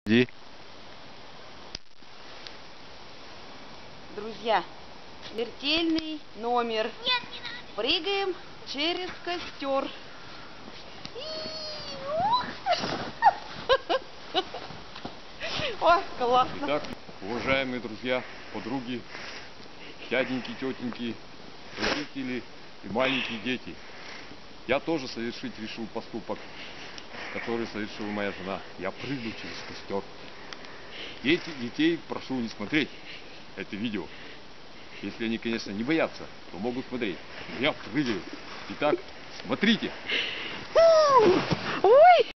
Иди. Друзья, смертельный номер. Нет, не надо. Прыгаем через костер. Ой, классно. Итак, уважаемые друзья, подруги, дяденьки, тетеньки, родители и маленькие дети, я тоже совершить решил поступок, который совершила моя жена. Я прыгну через костер. Детей прошу не смотреть это видео. Если они, конечно, не боятся, то могут смотреть. Я прыгаю. Итак, смотрите. Ой!